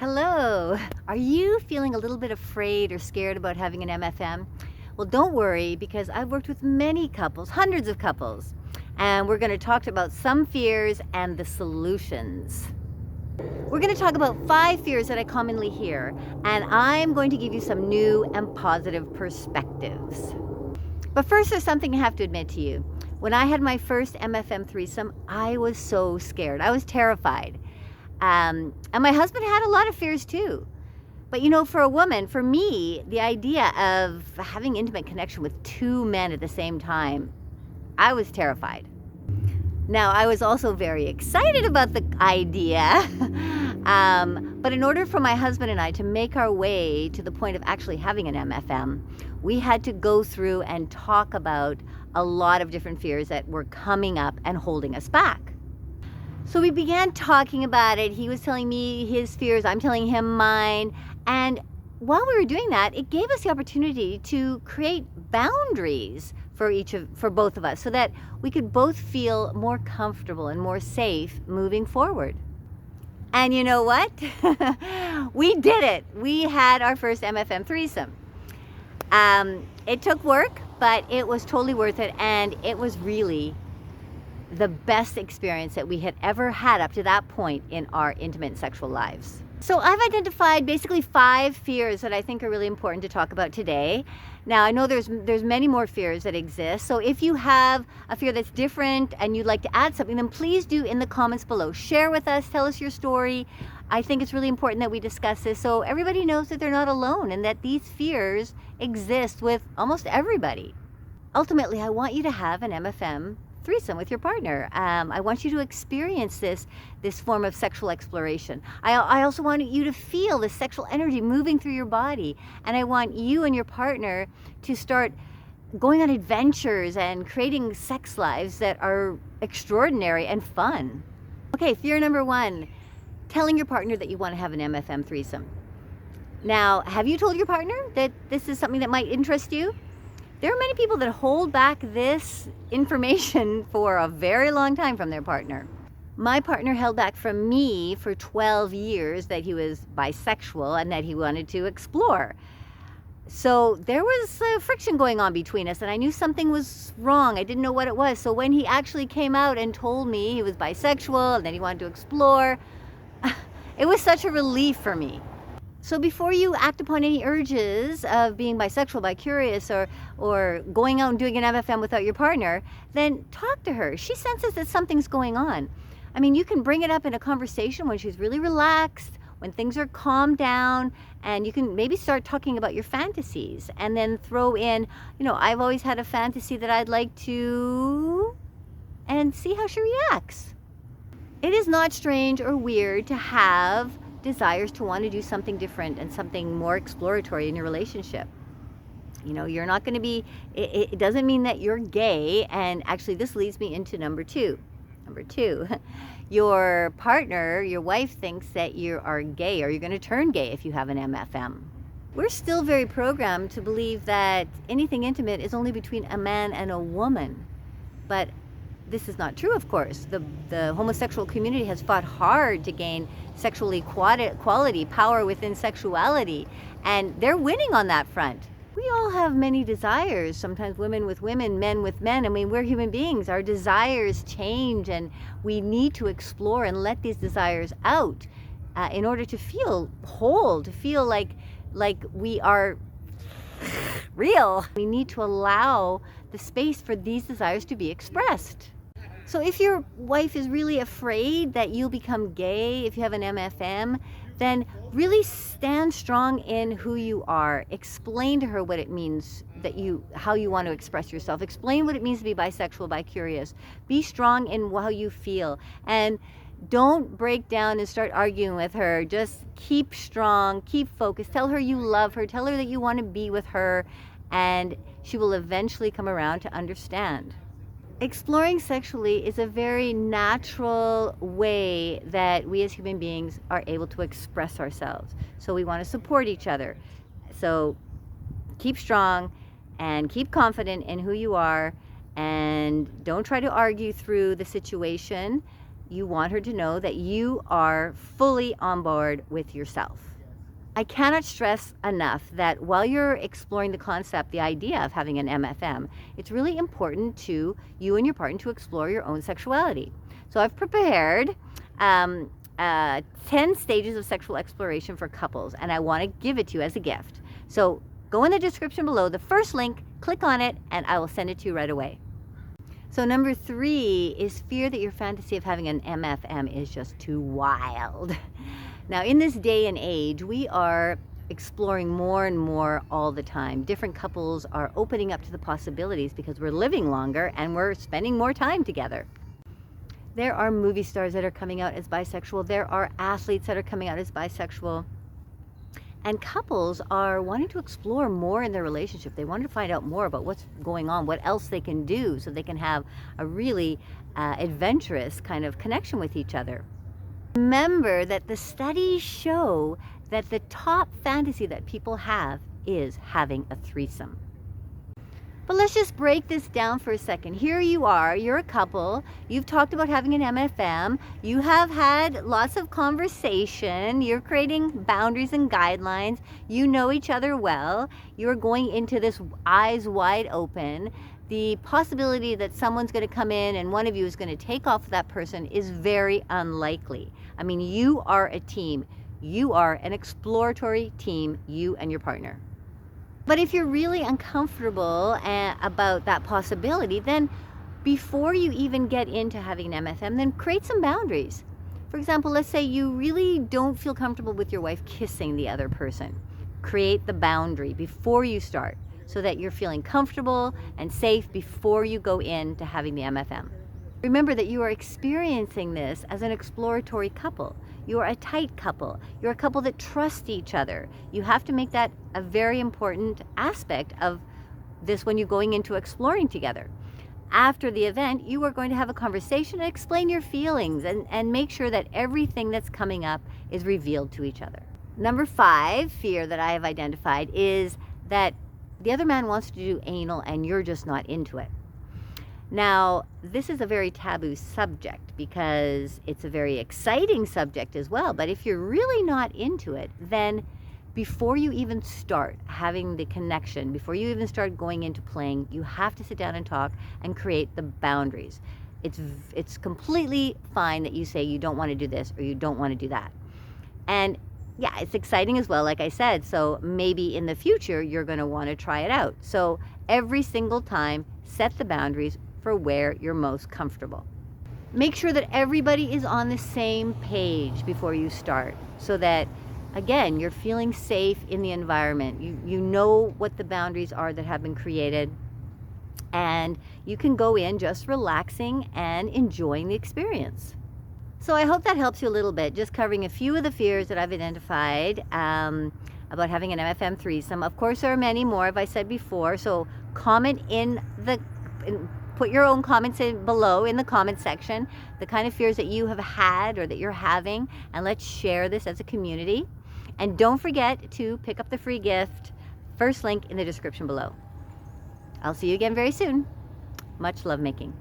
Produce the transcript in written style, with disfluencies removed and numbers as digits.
Hello. Are you feeling a little bit afraid or scared about having an MFM? Well, don't worry, because I've worked with many couples, hundreds of couples, and we're going to talk about some fears and the solutions. We're going to talk about 5 fears that I commonly hear, and I'm going to give you some new and positive perspectives. But first, there's something I have to admit to you. When I had my first MFM threesome, I was so scared. I was terrified. And my husband had a lot of fears too. But you know, for a woman, for me, the idea of having intimate connection with 2 men at the same time, I was terrified. Now, I was also very excited about the idea. But in order for my husband and I to make our way to the point of actually having an MFM, we had to go through and talk about a lot of different fears that were coming up and holding us back. So we began talking about it. He was telling me his fears, I'm telling him mine. And while we were doing that, it gave us the opportunity to create boundaries for both of us so that we could both feel more comfortable and more safe moving forward. And you know what? We did it. We had our first MFM threesome. It took work, but it was totally worth it. And it was really the best experience that we had ever had up to that point in our intimate sexual lives. So I've identified basically 5 fears that I think are really important to talk about today. Now, I know there's many more fears that exist. So if you have a fear that's different and you'd like to add something, then please do in the comments below. Share with us, tell us your story. I think it's really important that we discuss this so everybody knows that they're not alone and that these fears exist with almost everybody. Ultimately, I want you to have an MFM threesome with your partner. I want you to experience this form of sexual exploration. I also want you to feel the sexual energy moving through your body. And I want you and your partner to start going on adventures and creating sex lives that are extraordinary and fun. Okay, fear number 1, telling your partner that you want to have an MFM threesome. Now, have you told your partner that this is something that might interest you? There are many people that hold back this information for a very long time from their partner. My partner held back from me for 12 years that he was bisexual and that he wanted to explore. So there was friction going on between us, and I knew something was wrong. I didn't know what it was. So when he actually came out and told me he was bisexual and that he wanted to explore, it was such a relief for me. So before you act upon any urges of being bisexual, bi-curious, or going out and doing an MFM without your partner, then talk to her. She senses that something's going on. I mean, you can bring it up in a conversation when she's really relaxed, when things are calmed down, and you can maybe start talking about your fantasies and then throw in, you know, I've always had a fantasy that I'd like to, and see how she reacts. It is not strange or weird to have desires to want to do something different and something more exploratory in your relationship. You know, you're not going to be, it doesn't mean that you're gay. And actually this leads me into number 2. Number 2, your partner, your wife thinks that you are gay, or you're going to turn gay if you have an MFM. We're still very programmed to believe that anything intimate is only between a man and a woman. But this is not true, of course. The homosexual community has fought hard to gain sexual equality, power within sexuality, and they're winning on that front. We all have many desires, sometimes women with women, men with men. I mean, we're human beings. Our desires change, and we need to explore and let these desires out in order to feel whole, to feel like we are real. We need to allow the space for these desires to be expressed. So if your wife is really afraid that you'll become gay if you have an MFM, then really stand strong in who you are. Explain to her what it means how you want to express yourself. Explain what it means to be bisexual, bi-curious. Be strong in how you feel. And don't break down and start arguing with her. Just keep strong, keep focused. Tell her you love her. Tell her that you want to be with her, and she will eventually come around to understand. Exploring sexually is a very natural way that we as human beings are able to express ourselves. So we want to support each other. So keep strong and keep confident in who you are, and don't try to argue through the situation. you want her to know that you are fully on board with yourself. I cannot stress enough that while you're exploring the concept, the idea of having an MFM, it's really important to you and your partner to explore your own sexuality. So I've prepared 10 stages of sexual exploration for couples, and I want to give it to you as a gift. So go in the description below, the first link, click on it, and I will send it to you right away. So number 3 is fear that your fantasy of having an MFM is just too wild. Now, in this day and age, we are exploring more and more all the time. Different couples are opening up to the possibilities because we're living longer and we're spending more time together. There are movie stars that are coming out as bisexual. There are athletes that are coming out as bisexual. And couples are wanting to explore more in their relationship. They want to find out more about what's going on, what else they can do so they can have a really adventurous kind of connection with each other. Remember that the studies show that the top fantasy that people have is having a threesome. But let's just break this down for a second. Here you are, you're a couple, you've talked about having an MFM, you have had lots of conversation, you're creating boundaries and guidelines, you know each other well, you're going into this eyes wide open. The possibility that someone's going to come in and one of you is going to take off that person is very unlikely. I mean, you are a team. You are an exploratory team, you and your partner. But if you're really uncomfortable about that possibility, then before you even get into having an MFM, then create some boundaries. For example, let's say you really don't feel comfortable with your wife kissing the other person. Create the boundary before you start so that you're feeling comfortable and safe before you go into having the MFM. Remember that you are experiencing this as an exploratory couple. You are a tight couple. You're a couple that trust each other. You have to make that a very important aspect of this when you're going into exploring together. After the event, you are going to have a conversation and explain your feelings and make sure that everything that's coming up is revealed to each other. Number 5 fear that I have identified is that the other man wants to do anal and you're just not into it. Now, this is a very taboo subject because it's a very exciting subject as well. But if you're really not into it, then before you even start having the connection, before you even start going into playing, you have to sit down and talk and create the boundaries. It's completely fine that you say you don't want to do this or you don't want to do that. And yeah, it's exciting as well, like I said. So maybe in the future, you're going to want to try it out. So every single time, set the boundaries for where you're most comfortable. Make sure that everybody is on the same page before you start so that, again, you're feeling safe in the environment. You know what the boundaries are that have been created, and you can go in just relaxing and enjoying the experience. So I hope that helps you a little bit, just covering a few of the fears that I've identified about having an MFM threesome. Of course, there are many more, as I said before, so comment put your own comments in below in the comment section, the kind of fears that you have had or that you're having, and let's share this as a community. And don't forget to pick up the free gift, first link in the description below. I'll see you again very soon. Much love making.